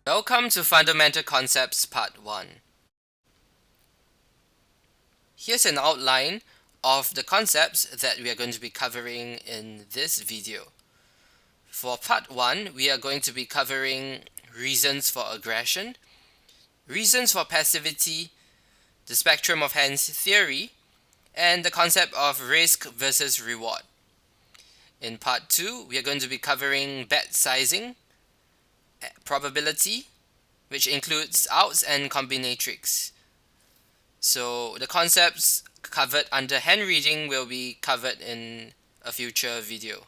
Welcome to Fundamental Concepts Part 1. Here's an outline of the concepts that we are going to be covering in this video. For Part 1, we are going to be covering reasons for aggression, reasons for passivity, the spectrum of hands theory, and the concept of risk versus reward. In Part 2, we are going to be covering bet sizing, probability, which includes outs and combinatorics. So the concepts covered under hand reading will be covered in a future video.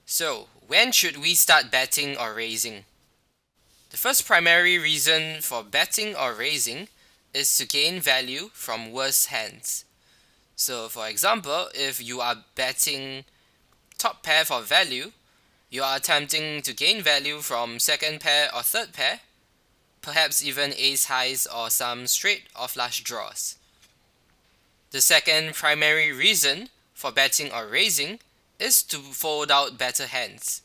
So, when should we start betting or raising? The first primary reason for betting or raising is to gain value from worse hands. So, for example, if you are betting top pair for value, you are attempting to gain value from second pair or third pair, perhaps even ace highs or some straight or flush draws. The second primary reason for betting or raising is to fold out better hands.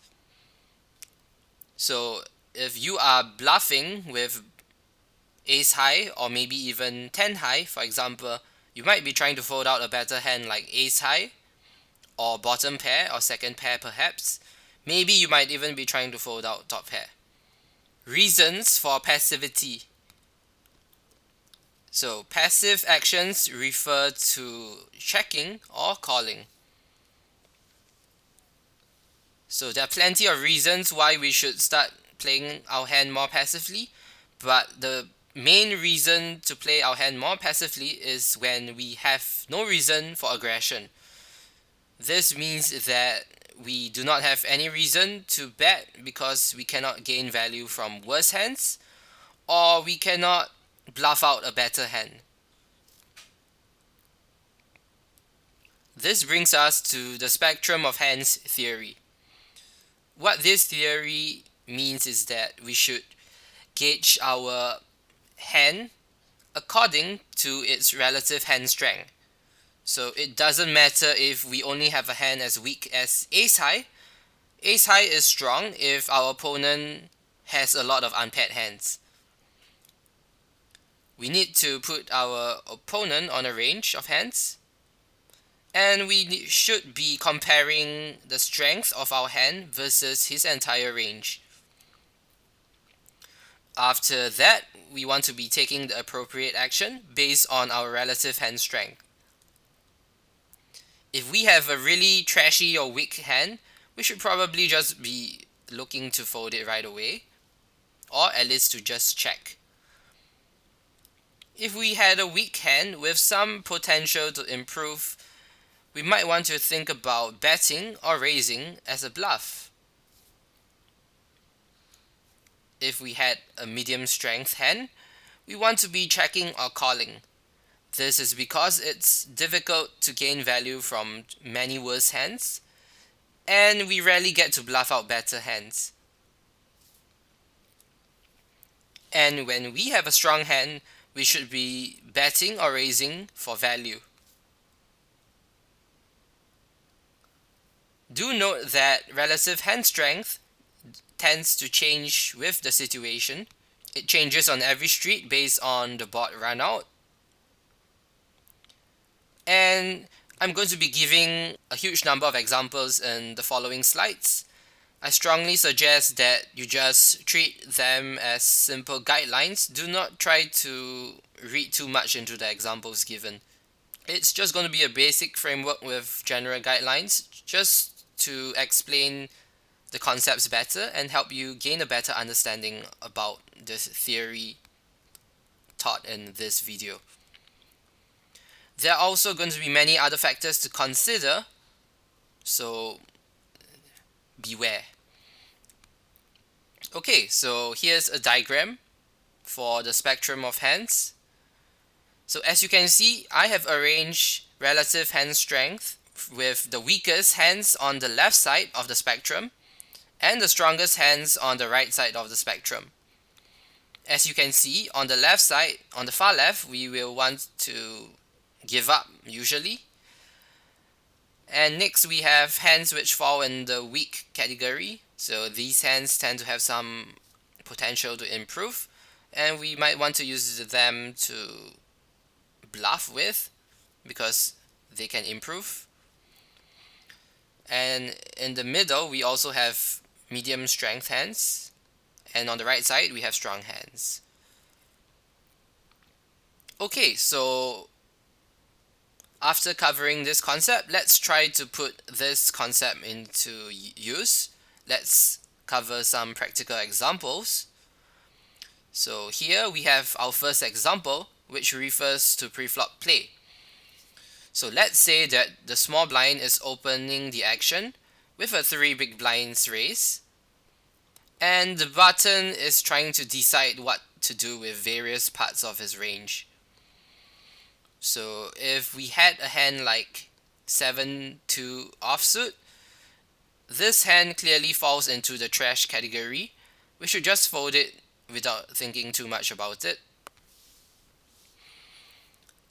So if you are bluffing with ace high or maybe even 10 high, for example, you might be trying to fold out a better hand like ace high or bottom pair or second pair perhaps. Maybe you might even be trying to fold out top pair. Reasons for passivity. So passive actions refer to checking or calling. So there are plenty of reasons why we should start playing our hand more passively, but the main reason to play our hand more passively is when we have no reason for aggression. This means that we do not have any reason to bet because we cannot gain value from worse hands, or we cannot bluff out a better hand. This brings us to the spectrum of hands theory. What this theory means is that we should gauge our hand according to its relative hand strength. So it doesn't matter if we only have a hand as weak as ace high. Ace high is strong if our opponent has a lot of unpaired hands. We need to put our opponent on a range of hands, and we should be comparing the strength of our hand versus his entire range. After that, we want to be taking the appropriate action based on our relative hand strength. If we have a really trashy or weak hand, we should probably just be looking to fold it right away, or at least to just check. If we had a weak hand with some potential to improve, we might want to think about betting or raising as a bluff. If we had a medium strength hand, we want to be checking or calling. This is because it's difficult to gain value from many worse hands, and we rarely get to bluff out better hands. And when we have a strong hand, we should be betting or raising for value. Do note that relative hand strength tends to change with the situation. It changes on every street based on the board run out. And I'm going to be giving a huge number of examples in the following slides. I strongly suggest that you just treat them as simple guidelines. Do not try to read too much into the examples given. It's just going to be a basic framework with general guidelines just to explain the concepts better and help you gain a better understanding about this theory taught in this video. There are also going to be many other factors to consider, so beware. Okay, so here's a diagram for the spectrum of hands. So as you can see, I have arranged relative hand strength with the weakest hands on the left side of the spectrum and the strongest hands on the right side of the spectrum. As you can see, on the left side, on the far left, we will want to give up usually. And next we have hands which fall in the weak category. So these hands tend to have some potential to improve, and we might want to use them to bluff with because they can improve. And in the middle, we also have medium strength hands, and on the right side, we have strong hands. Okay, so after covering this concept, let's try to put this concept into use. Let's cover some practical examples. So here we have our first example, which refers to preflop play. So let's say that the small blind is opening the action with a 3 big blinds raise, and the button is trying to decide what to do with various parts of his range. So if we had a hand like 7-2 offsuit, this hand clearly falls into the trash category. We should just fold it without thinking too much about it.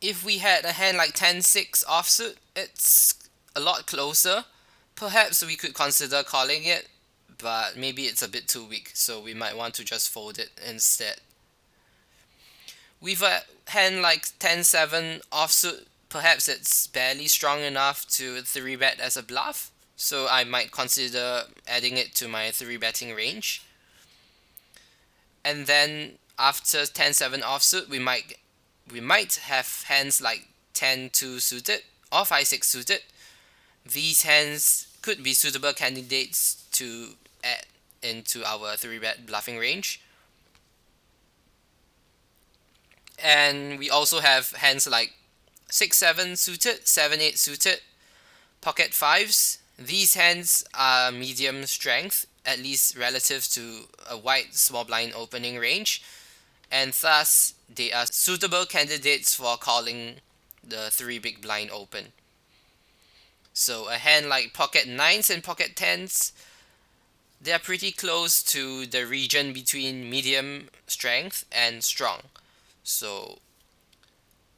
If we had a hand like 10-6 offsuit, it's a lot closer. Perhaps we could consider calling it, but maybe it's a bit too weak, so we might want to just fold it instead. With a hand like 10-7 offsuit, perhaps it's barely strong enough to 3-bet as a bluff, so I might consider adding it to my 3-betting range. And then after 10-7 offsuit, we might have hands like 10-2 suited or 5-6 suited. These hands could be suitable candidates to add into our 3-bet bluffing range. And we also have hands like 6-7 suited, 7-8 suited, pocket fives. These hands are medium strength, at least relative to a wide small blind opening range, and thus they are suitable candidates for calling the 3 big blind open. So a hand like pocket nines and pocket tens, they are pretty close to the region between medium strength and strong. So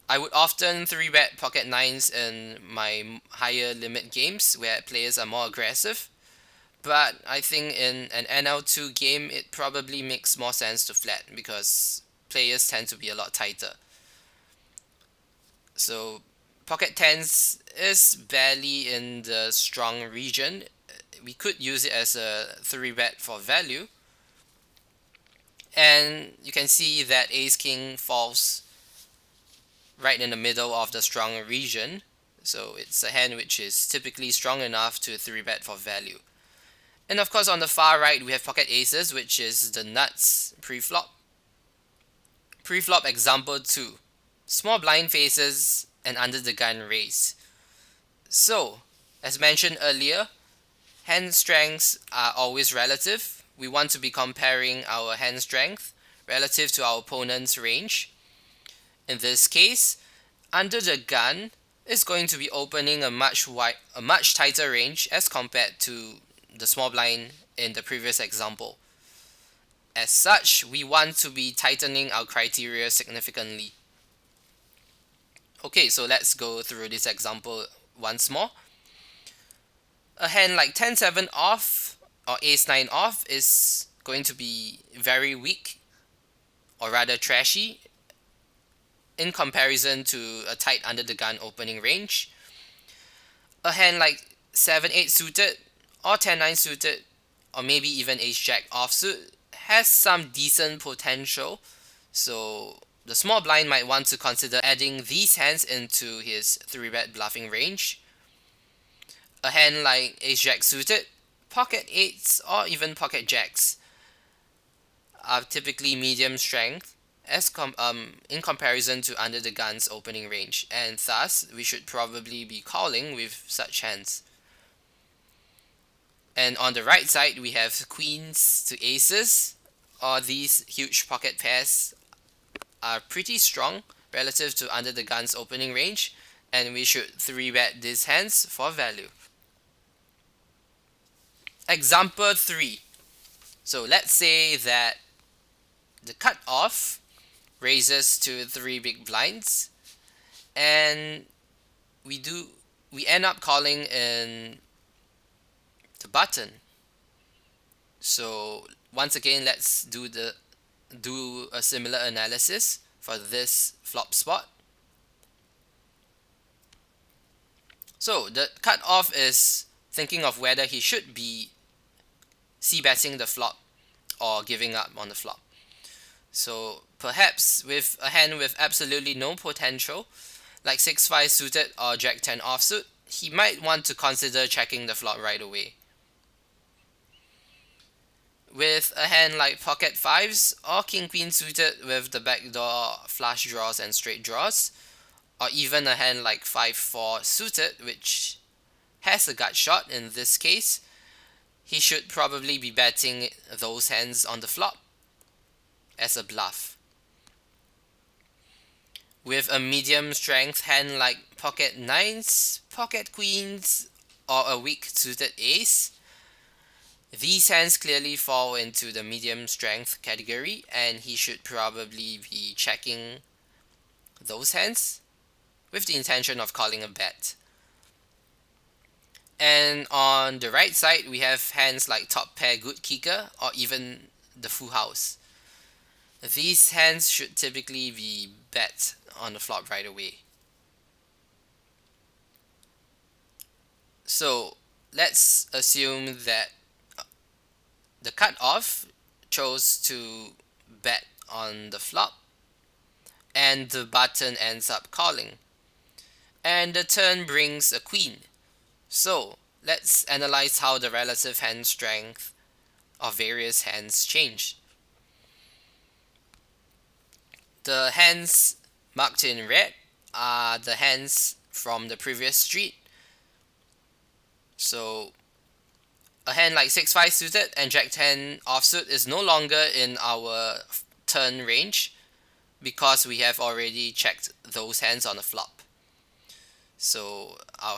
I would often 3-bet pocket nines in my higher limit games where players are more aggressive, but I think in an NL2 game it probably makes more sense to flat because players tend to be a lot tighter. So pocket tens is barely in the strong region. We could use it as a 3-bet for value. And you can see that ace king falls right in the middle of the strong region. So it's a hand which is typically strong enough to 3-bet for value. And of course on the far right we have pocket aces, which is the nuts preflop. Preflop example 2. Small blind faces and under the gun raise. So, as mentioned earlier, hand strengths are always relative. We want to be comparing our hand strength relative to our opponent's range. In this case, under the gun is going to be opening a much tighter range as compared to the small blind in the previous example. As such, we want to be tightening our criteria significantly. Okay, so let's go through this example once more. A hand like 10-7 off or ace-9 off is going to be very weak, or rather trashy, in comparison to a tight under the gun opening range. A hand like 7-8 suited or 10-9 suited, or maybe even ace-jack offsuit, has some decent potential, so the small blind might want to consider adding these hands into his 3-bet bluffing range. A hand like ace-jack suited, pocket eights, or even pocket jacks are typically medium strength as in comparison to under the gun's opening range, and thus we should probably be calling with such hands. And on the right side we have queens to aces, or these huge pocket pairs are pretty strong relative to under the gun's opening range, and we should 3-bet these hands for value. Example 3. So let's say that the cutoff raises to 3 big blinds, and we do we end up calling in the button. So once again, let's do a similar analysis for this flop spot. So the cutoff is thinking of whether he should be c-betting the flop or giving up on the flop. So perhaps with a hand with absolutely no potential, like 6-5 suited or Jack-10 offsuit, he might want to consider checking the flop right away. With a hand like pocket 5s or King-Queen suited with the backdoor flush draws and straight draws, or even a hand like 5-4 suited which has a gut shot in this case, he should probably be betting those hands on the flop as a bluff. With a medium strength hand like pocket 9s, pocket queens, or a weak suited ace, these hands clearly fall into the medium strength category and he should probably be checking those hands with the intention of calling a bet. And on the right side, we have hands like top pair good kicker or even the full house. These hands should typically be bet on the flop right away. So let's assume that the cutoff chose to bet on the flop and the button ends up calling. And the turn brings a queen. So let's analyze how the relative hand strength of various hands change. The hands marked in red are the hands from the previous street. So a hand like 6-5 suited and Jack-10 offsuit is no longer in our turn range because we have already checked those hands on the flop. So our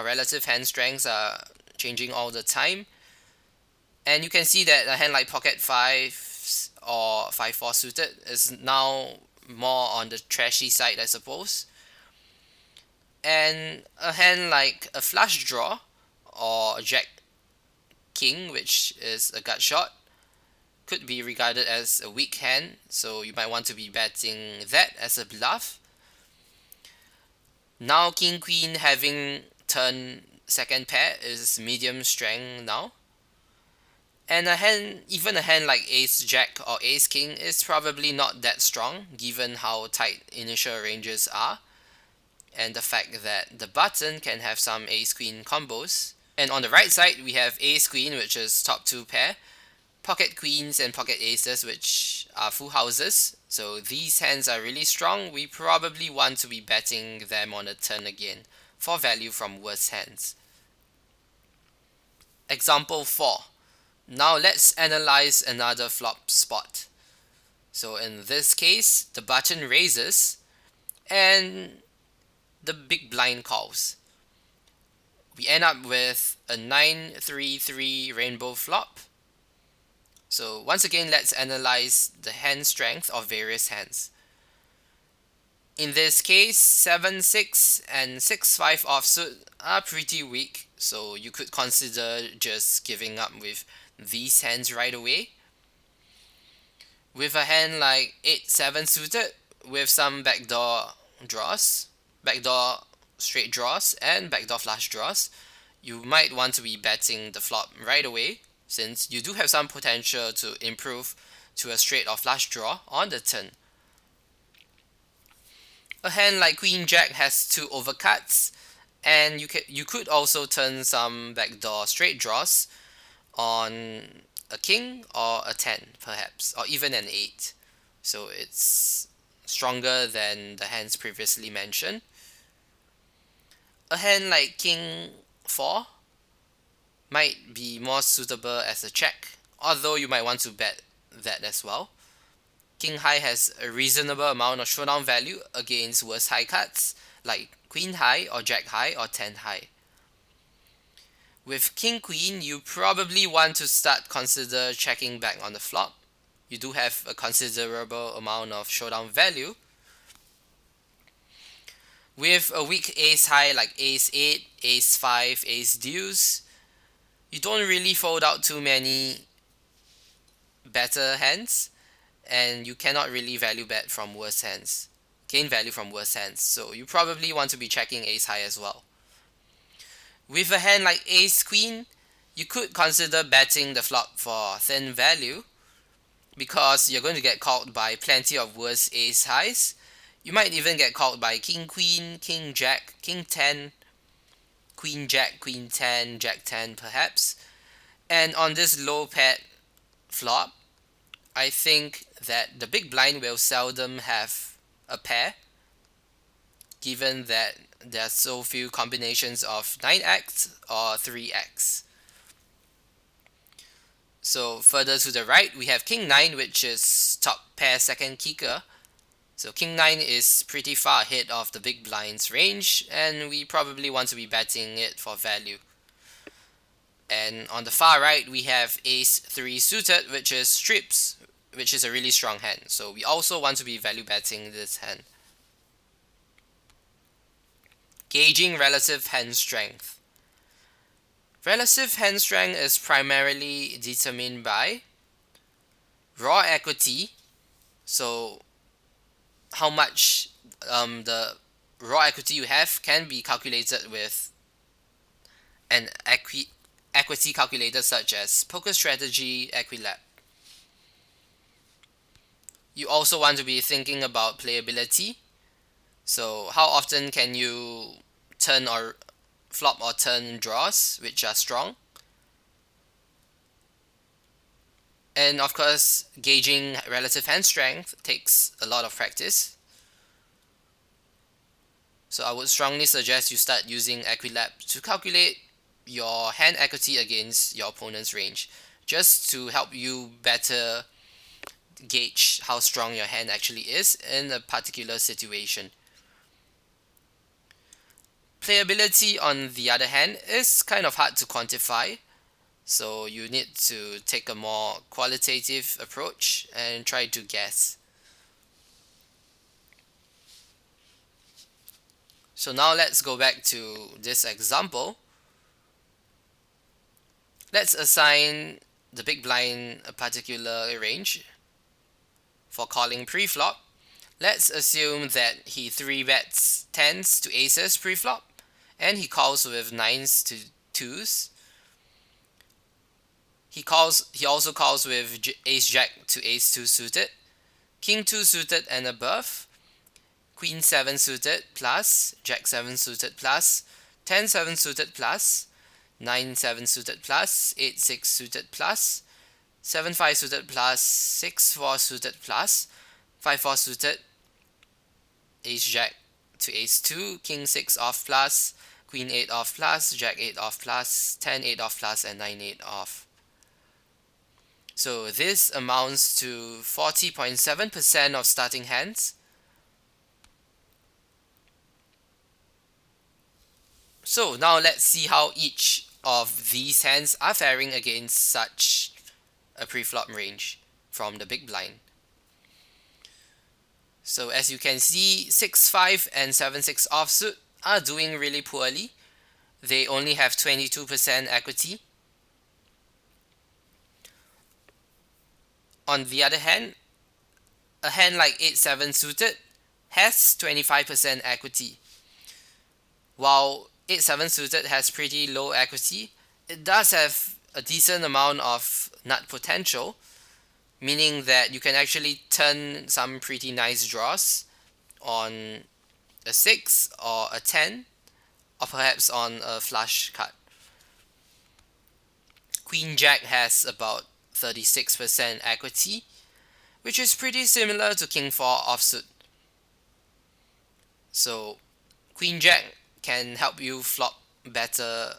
relative hand strengths are changing all the time. And you can see that a hand like pocket 5s or 5-4 suited is now more on the trashy side, I suppose. And a hand like a flush draw or Jack King, which is a gut shot, could be regarded as a weak hand, so you might want to be betting that as a bluff. Now King Queen having turn second pair is medium strength now. And even a hand like Ace Jack or Ace King is probably not that strong given how tight initial ranges are and the fact that the button can have some Ace Queen combos. And on the right side we have Ace Queen, which is top 2 pair, pocket queens and pocket aces, which are full houses. So these hands are really strong. We probably want to be betting them on the turn again for value from worse hands. Example 4. Now let's analyze another flop spot. So in this case, the button raises and the big blind calls. We end up with a 9-3-3 rainbow flop. So once again, let's analyze the hand strength of various hands. In this case, 7-6 and 6-5 offsuit are pretty weak, so you could consider just giving up with these hands right away. With a hand like 8-7 suited with some backdoor draws, backdoor straight draws and backdoor flush draws, you might want to be betting the flop right away since you do have some potential to improve to a straight or flush draw on the turn. A hand like Queen Jack has 2 overcuts, and you could also turn some backdoor straight draws on a king or a 10 perhaps, or even an 8. So it's stronger than the hands previously mentioned. A hand like King 4 might be more suitable as a check, although you might want to bet that as well. King High has a reasonable amount of showdown value against worse high cards like Queen High or Jack High or 10 High. With King Queen, you probably want to consider checking back on the flop. You do have a considerable amount of showdown value. With a weak ace high like ace 8, ace 5, ace deuce, you don't really fold out too many better hands, and you cannot really value bet from worse hands, gain value from worse hands, so you probably want to be checking ace high as well. With a hand like ace queen, you could consider betting the flop for thin value, because you're going to get called by plenty of worse ace highs. You might even get called by king queen, king jack, king 10, queen jack, queen 10, jack 10 perhaps. And on this low paired flop, I think that the big blind will seldom have a pair, given that there are so few combinations of 9x or 3x. So further to the right, we have king 9, which is top pair second kicker. So king 9 is pretty far ahead of the big blind's range, and we probably want to be betting it for value. And on the far right, we have ace 3 suited, which is strips, which is a really strong hand. So we also want to be value betting this hand. Gauging relative hand strength. Relative hand strength is primarily determined by raw equity, so how much the raw equity you have can be calculated with an equity calculator such as Poker Strategy, Equilab. You also want to be thinking about playability. So how often can you turn or flop or turn draws which are strong? And of course, gauging relative hand strength takes a lot of practice. So I would strongly suggest you start using Equilab to calculate your hand equity against your opponent's range, just to help you better gauge how strong your hand actually is in a particular situation. Playability, on the other hand, is kind of hard to quantify, so you need to take a more qualitative approach and try to guess. So now let's go back to this example. Let's assign the big blind a particular range for calling preflop. Let's assume that he 3-bets 10s to aces preflop, and he calls with 9s to 2s. He also calls with ace jack to ace 2 suited, king 2 suited and above, queen 7 suited plus, jack 7 suited plus, 10 7 suited plus, 9 7 suited plus, 8 6 suited plus, 7 5 suited plus, 6 4 suited plus, 5 4 suited, ace jack to ace 2, king 6 off plus, queen 8 off plus, jack 8 off plus, 10 8 off plus, and 9 8 off. So this amounts to 40.7% of starting hands. So now let's see how each of these hands are faring against such a preflop range from the big blind. So as you can see, 6-5 and 7-6 offsuit are doing really poorly. They only have 22% equity. On the other hand, a hand like 8-7 suited has 25% equity. While 8-7 suited has pretty low equity, it does have a decent amount of nut potential, meaning that you can actually turn some pretty nice draws on a 6 or a 10, or perhaps on a flush card. Queen Jack has about 36% equity, which is pretty similar to King 4 offsuit. So Queen Jack can help you flop better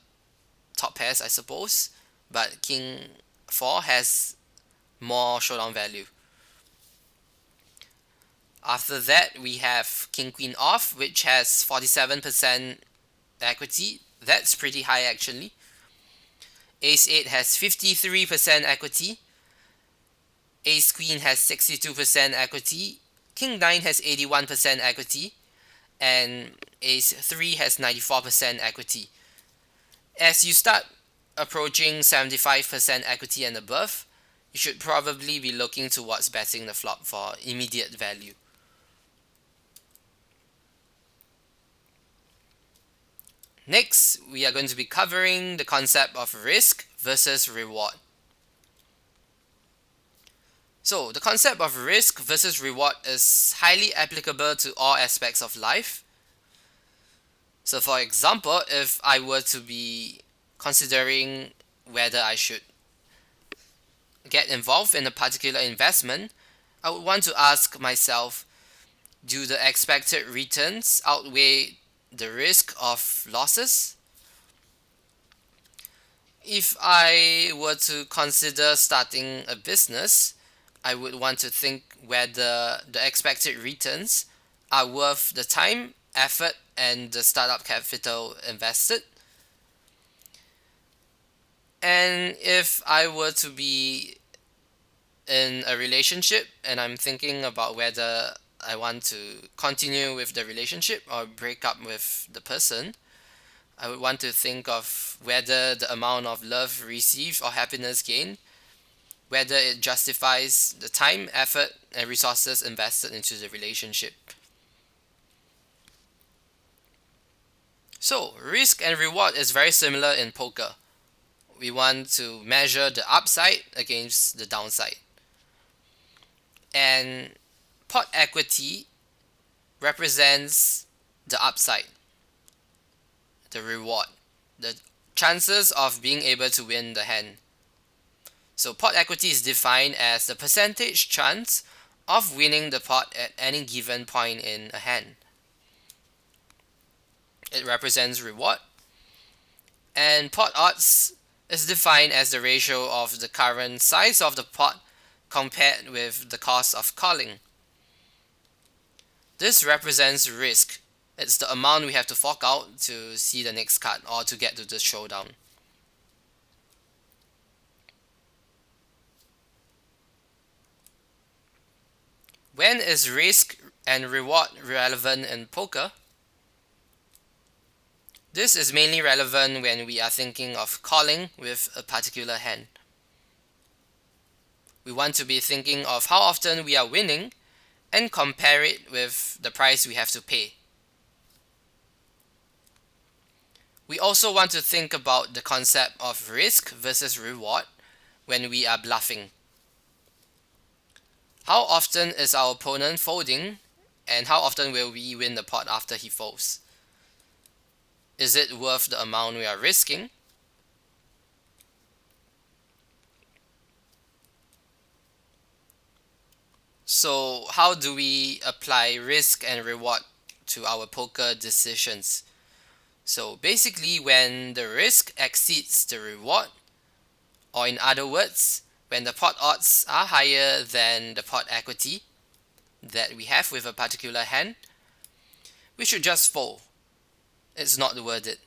top pairs, I suppose, but King 4 has more showdown value. After that, we have King Queen off, which has 47% equity. That's pretty high actually. Ace 8 has 53% equity. Ace Queen has 62% equity. King 9 has 81% equity. and ace 3 has 94% equity. As you start approaching 75% equity and above, you should probably be looking towards betting the flop for immediate value. Next, we are going to be covering the concept of risk versus reward. So, the concept of risk versus reward is highly applicable to all aspects of life. So, for example, if I were to be considering whether I should get involved in a particular investment, I would want to ask myself, do the expected returns outweigh the risk of losses? If I were to consider starting a business, I would want to think whether the expected returns are worth the time, effort, and the startup capital invested. And if I were to be in a relationship and I'm thinking about whether I want to continue with the relationship or break up with the person, I would want to think of whether the amount of love received or happiness gained, whether it justifies the time, effort, and resources invested into the relationship. So, risk and reward is very similar in poker. We want to measure the upside against the downside. And pot equity represents the upside, the reward, the chances of being able to win the hand. So pot equity is defined as the percentage chance of winning the pot at any given point in a hand. It represents reward. And pot odds is defined as the ratio of the current size of the pot compared with the cost of calling. This represents risk. It's the amount we have to fork out to see the next card or to get to the showdown. When is risk and reward relevant in poker? This is mainly relevant when we are thinking of calling with a particular hand. We want to be thinking of how often we are winning and compare it with the price we have to pay. We also want to think about the concept of risk versus reward when we are bluffing. How often is our opponent folding, and how often will we win the pot after he folds? Is it worth the amount we are risking? So how do we apply risk and reward to our poker decisions? So basically, when the risk exceeds the reward, or in other words, when the pot odds are higher than the pot equity that we have with a particular hand, we should just fold. It's not worth it.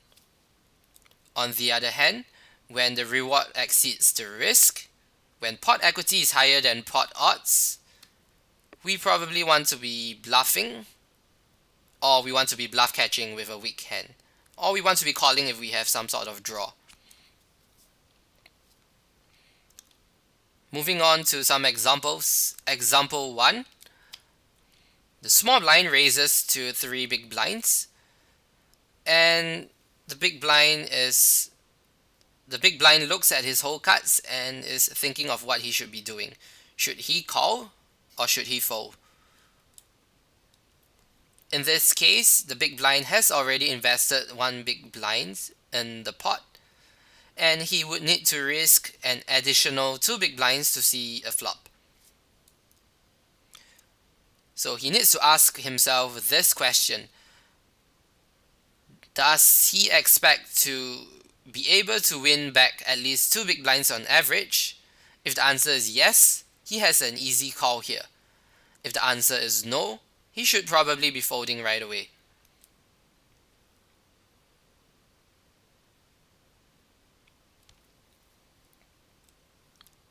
On the other hand, when the reward exceeds the risk, when pot equity is higher than pot odds, we probably want to be bluffing, or we want to be bluff catching with a weak hand, or we want to be calling if we have some sort of draw. Moving on to some examples. Example 1. The small blind raises to 3 big blinds, and the big blind looks at his whole cards and is thinking of what he should be doing. Should he call or should he fold? In this case, the big blind has already invested 1 big blind in the pot, and he would need to risk an additional 2 big blinds to see a flop. So he needs to ask himself this question: does he expect to be able to win back at least 2 big blinds on average? If the answer is yes, he has an easy call here. If the answer is no, he should probably be folding right away.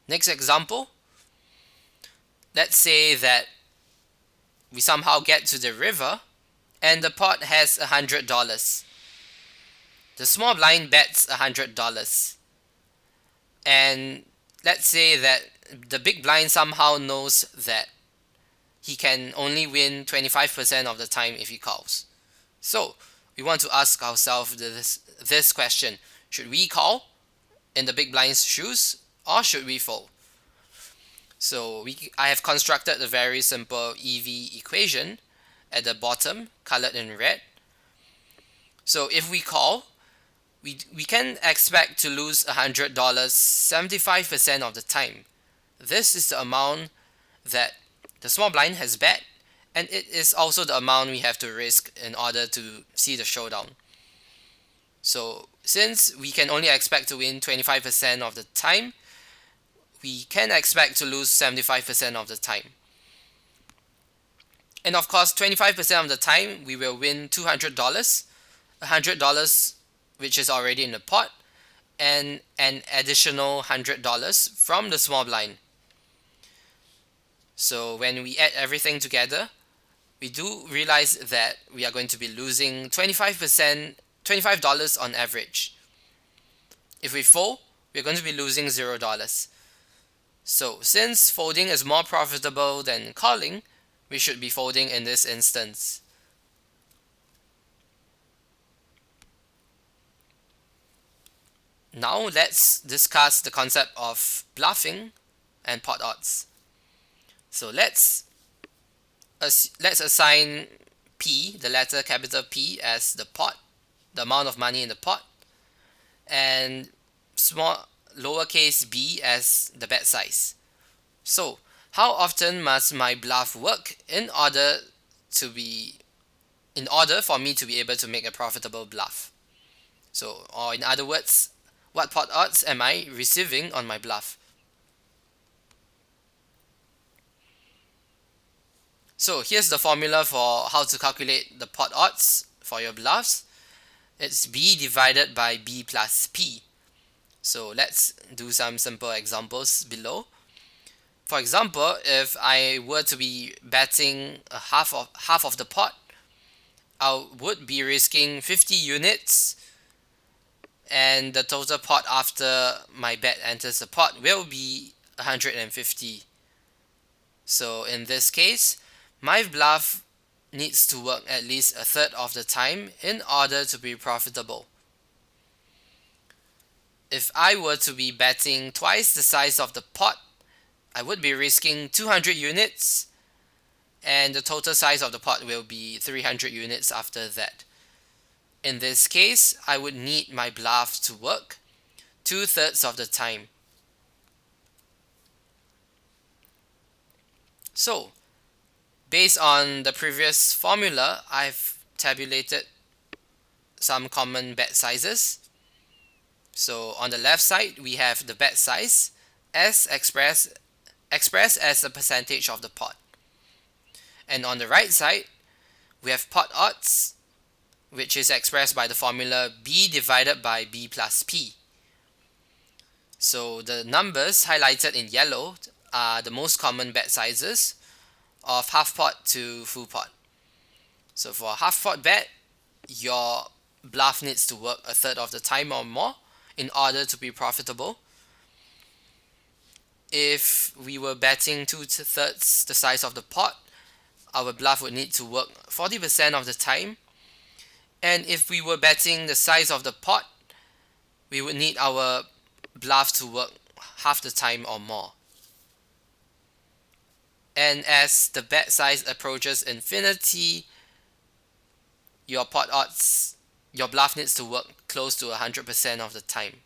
Next example. Let's say that we somehow get to the river and the pot has $100. The small blind bets $100, and let's say that the big blind somehow knows that he can only win 25% of the time if he calls. So we want to ask ourselves this question: should we call in the big blind's shoes, or should we fold? So I have constructed a very simple EV equation at the bottom, colored in red. So if we call, we can expect to lose $100 75% of the time. This is the amount that the small blind has bet, and it is also the amount we have to risk in order to see the showdown. So since we can only expect to win 25% of the time, we can expect to lose 75% of the time. And of course, 25% of the time we will win $200, $100 which is already in the pot, and an additional $100 from the small blind. So when we add everything together, we do realize that we are going to be losing 25%, $25 on average. If we fold, we're going to be losing $0. So since folding is more profitable than calling, we should be folding in this instance. Now let's discuss the concept of bluffing and pot odds. So let's assign P, the letter capital P, as the pot, the amount of money in the pot, and small lowercase b as the bet size. So how often must my bluff work in order for me to be able to make a profitable bluff? So, or in other words, what pot odds am I receiving on my bluff? So here's the formula for how to calculate the pot odds for your bluffs. It's B divided by B plus P. So let's do some simple examples below. For example, if I were to be betting half of the pot, I would be risking 50 units, and the total pot after my bet enters the pot will be 150. So in this case, my bluff needs to work at least a third of the time in order to be profitable. If I were to be betting twice the size of the pot, I would be risking 200 units, and the total size of the pot will be 300 units after that. In this case, I would need my bluff to work 2/3 of the time. So, based on the previous formula, I've tabulated some common bet sizes. So on the left side, we have the bet size as expressed as the percentage of the pot. And on the right side, we have pot odds, which is expressed by the formula B divided by B plus P. So the numbers highlighted in yellow are the most common bet sizes of half pot to full pot. So for a half pot bet, your bluff needs to work a third of the time or more in order to be profitable. If we were betting 2/3 the size of the pot, our bluff would need to work 40% of the time. And if we were betting the size of the pot, we would need our bluff to work half the time or more. And as the bet size approaches infinity, your bluff needs to work close to 100% of the time.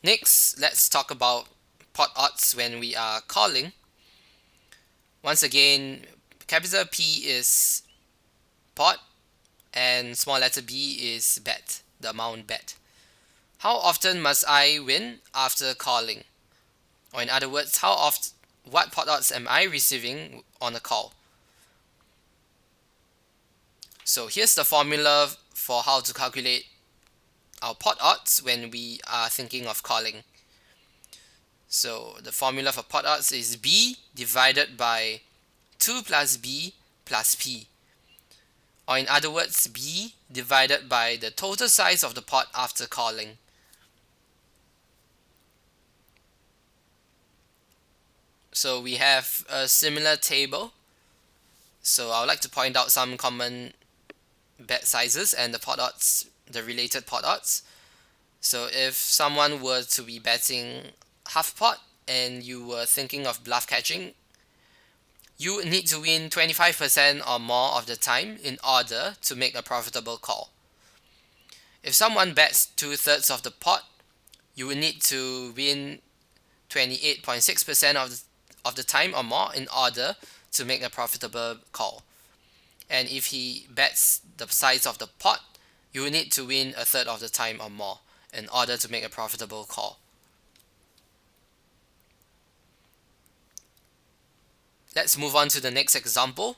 Next, let's talk about pot odds when we are calling. Once again, capital P is pot and small letter b is bet, the amount bet. How often must I win after calling? Or in other words, what pot odds am I receiving on a call? So here's the formula for how to calculate our pot odds when we are thinking of calling. So the formula for pot odds is B divided by 2 plus B plus P. Or in other words, B divided by the total size of the pot after calling. So we have a similar table. So I would like to point out some common bet sizes and the pot odds, the related pot odds. So if someone were to be betting half pot and you were thinking of bluff catching, you would need to win 25% or more of the time in order to make a profitable call. If someone bets 2/3 of the pot, you would need to win 28.6% of the time or more in order to make a profitable call. And if he bets the size of the pot, you will need to win 1/3 of the time or more in order to make a profitable call. Let's move on to the next example.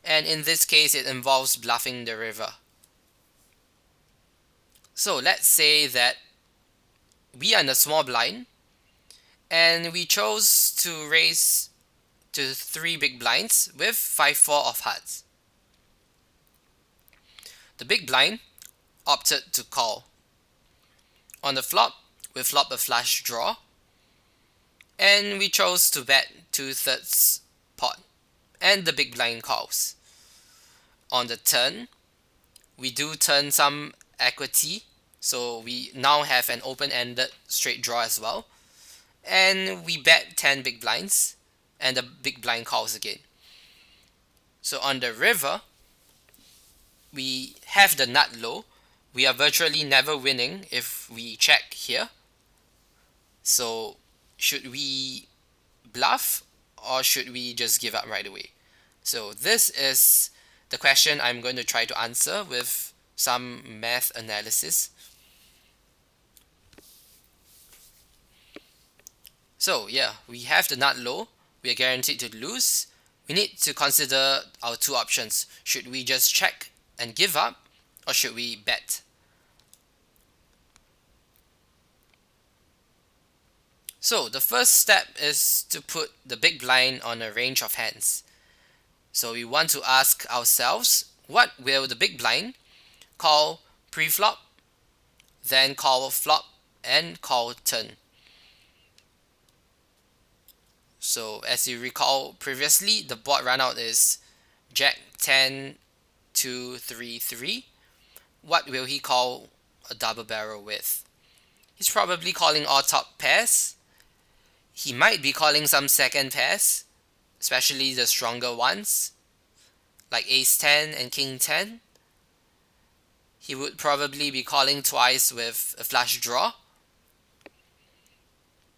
And in this case, it involves bluffing the river. So let's say that we are in a small blind and we chose to raise to 3 big blinds with 5-4 of hearts. The big blind opted to call. On the flop, we flop a flush draw, and we chose to bet 2/3 pot, and the big blind calls. On the turn, we do turn some equity, so we now have an open-ended straight draw as well, and we bet 10 big blinds, and the big blind calls again. So on the river, we have the nut low. We are virtually never winning if we check here. So should we bluff or should we just give up right away? So this is the question I'm going to try to answer with some math analysis. So yeah, we have the nut low. We are guaranteed to lose. We need to consider our two options. Should we just check and give up, or should we bet? So the first step is to put the big blind on a range of hands. So we want to ask ourselves, what will the big blind call pre-flop, then call flop, and call turn? So as you recall previously, the board runout is Jack 10 2 3 3. What will he call a double barrel with? He's probably calling all top pairs. He might be calling some second pairs, especially the stronger ones, like Ace 10 and King 10. He would probably be calling twice with a flush draw.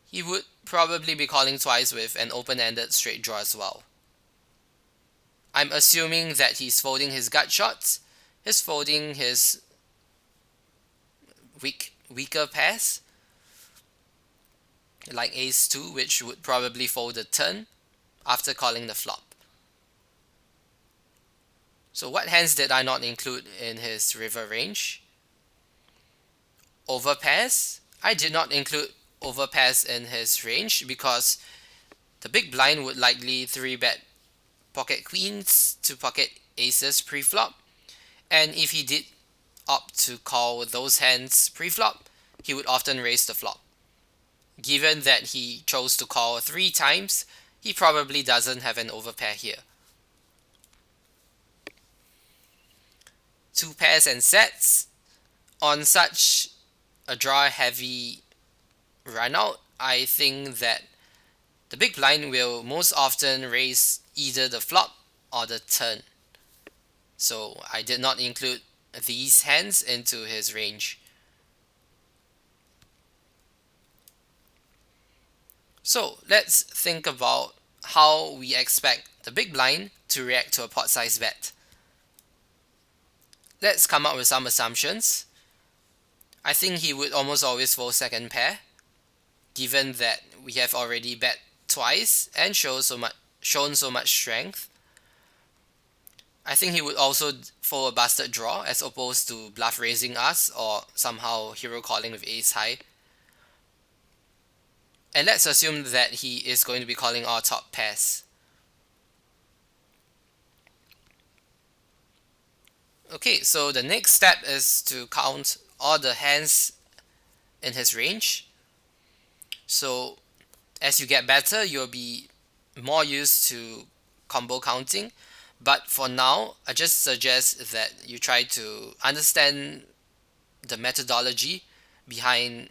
He would probably be calling twice with an open-ended straight draw as well. I'm assuming that he's folding his gut shots. He's folding his weaker pairs, like Ace 2, which would probably fold the turn after calling the flop. So what hands did I not include in his river range? Overpairs. I did not include overpairs in his range because the big blind would likely 3-bet pocket queens to pocket aces pre-flop, and if he did opt to call those hands pre-flop, he would often raise the flop. Given that he chose to call 3 times, he probably doesn't have an overpair here. 2 pairs and sets. On such a draw heavy runout, I think that the big blind will most often raise either the flop or the turn. So I did not include these hands into his range. So let's think about how we expect the big blind to react to a pot size bet. Let's come up with some assumptions. I think he would almost always fold second pair, given that we have already bet twice and shown so much strength. I think he would also fold a busted draw as opposed to bluff raising us or somehow hero calling with ace high. And let's assume that he is going to be calling all top pairs. Okay, so the next step is to count all the hands in his range. So as you get better, you'll be more used to combo counting. But for now, I just suggest that you try to understand the methodology behind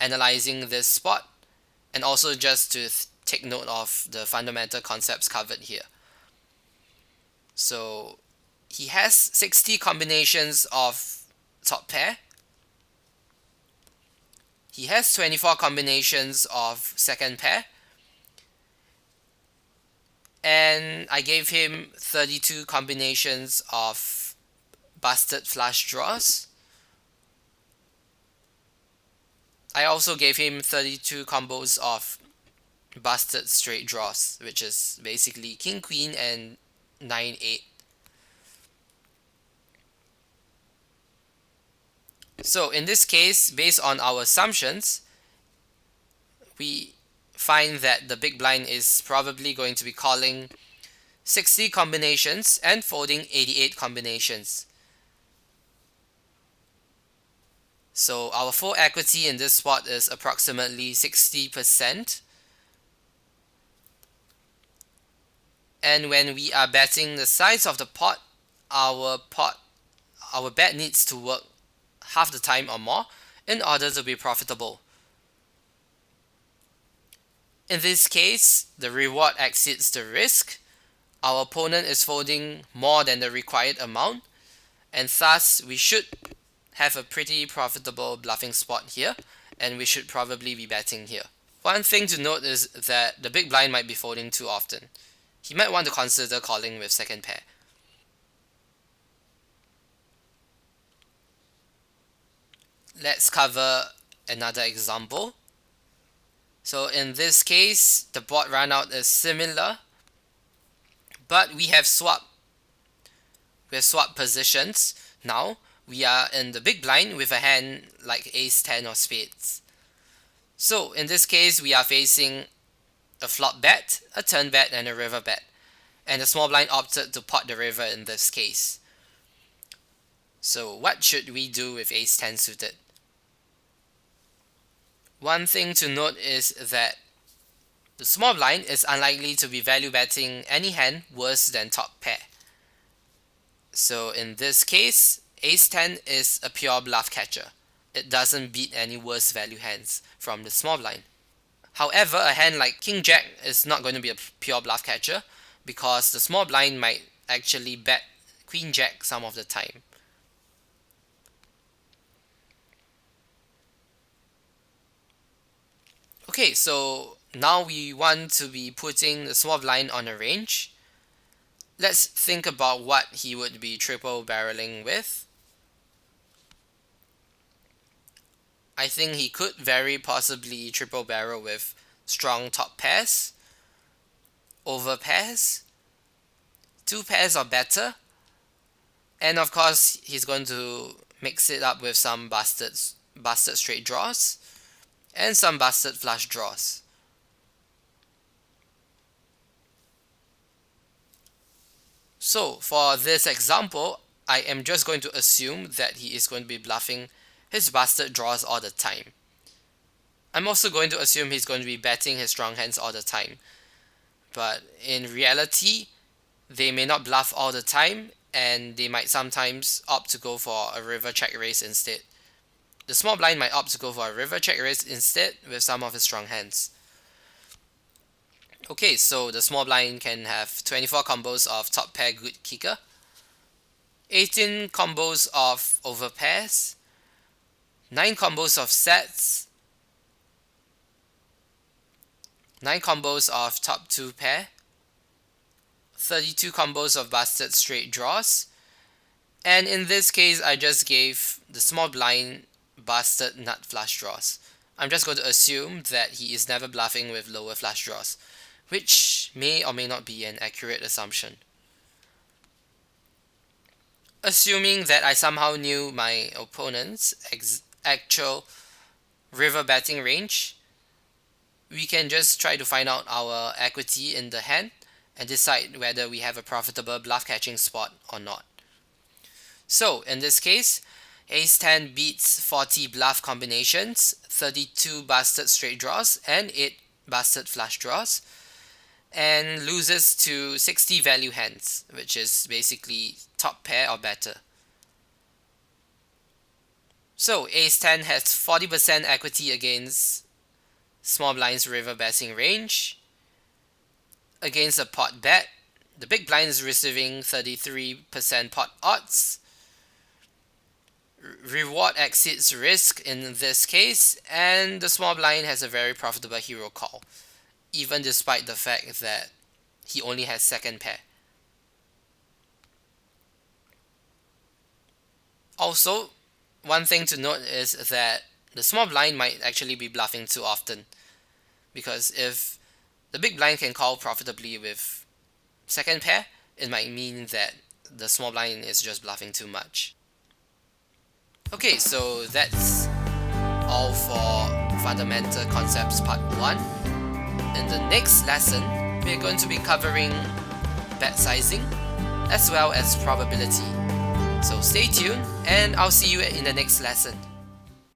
analyzing this spot, and also just to take note of the fundamental concepts covered here. So he has 60 combinations of top pair. He has 24 combinations of second pair. And I gave him 32 combinations of busted flush draws. I also gave him 32 combos of busted straight draws, which is basically king queen and 9-8. So in this case, based on our assumptions, we find that the big blind is probably going to be calling 60 combinations and folding 88 combinations. So our full equity in this spot is approximately 60%. And when we are betting the size of the pot, our bet needs to work half the time or more in order to be profitable. In this case, the reward exceeds the risk. Our opponent is folding more than the required amount, and thus we should have a pretty profitable bluffing spot here, and we should probably be betting here. One thing to note is that the big blind might be folding too often. He might want to consider calling with second pair. Let's cover another example. So in this case, the board runout is similar, but we have swapped positions. Now we are in the big blind with a hand like ace 10 or spades. So in this case, we are facing a flop bet, a turn bet, and a river bet. And the small blind opted to pot the river in this case. So what should we do with ace 10 suited? One thing to note is that the small blind is unlikely to be value betting any hand worse than top pair. So in this case, ace 10 is a pure bluff catcher. It doesn't beat any worse value hands from the small blind. However, a hand like king jack is not going to be a pure bluff catcher because the small blind might actually bet queen jack some of the time. Okay, so now we want to be putting the small blind on a range. Let's think about what he would be triple barreling with. I think he could very possibly triple barrel with strong top pairs, over pairs, two pairs or better, and of course he's going to mix it up with some busted straight draws and some busted flush draws. So for this example, I am just going to assume that he is going to be bluffing his busted draws all the time. I'm also going to assume he's going to be betting his strong hands all the time. But in reality, they may not bluff all the time, and they might sometimes opt to go for a river check raise instead. The small blind might opt to go for a river check raise instead with some of his strong hands. Okay, so the small blind can have 24 combos of top pair good kicker, 18 combos of over pairs, 9 combos of sets, 9 combos of top 2 pair, 32 combos of busted straight draws, and in this case I just gave the small blind busted nut flush draws. I'm just going to assume that he is never bluffing with lower flush draws, which may or may not be an accurate assumption. Assuming that I somehow knew my opponent's actual river betting range, we can just try to find out our equity in the hand and decide whether we have a profitable bluff catching spot or not. So in this case, Ace-10 beats 40 bluff combinations, 32 busted straight draws, and 8 busted flush draws, and loses to 60 value hands, which is basically top pair or better. So Ace-10 has 40% equity against small blind's river betting range. Against a pot bet, the big blind is receiving 33% pot odds. Reward exceeds risk in this case, and the small blind has a very profitable hero call, even despite the fact that he only has second pair. Also, one thing to note is that the small blind might actually be bluffing too often, because if the big blind can call profitably with second pair, it might mean that the small blind is just bluffing too much. Okay, so that's all for Fundamental Concepts Part 1. In the next lesson, we're going to be covering bet sizing as well as probability. So stay tuned, and I'll see you in the next lesson.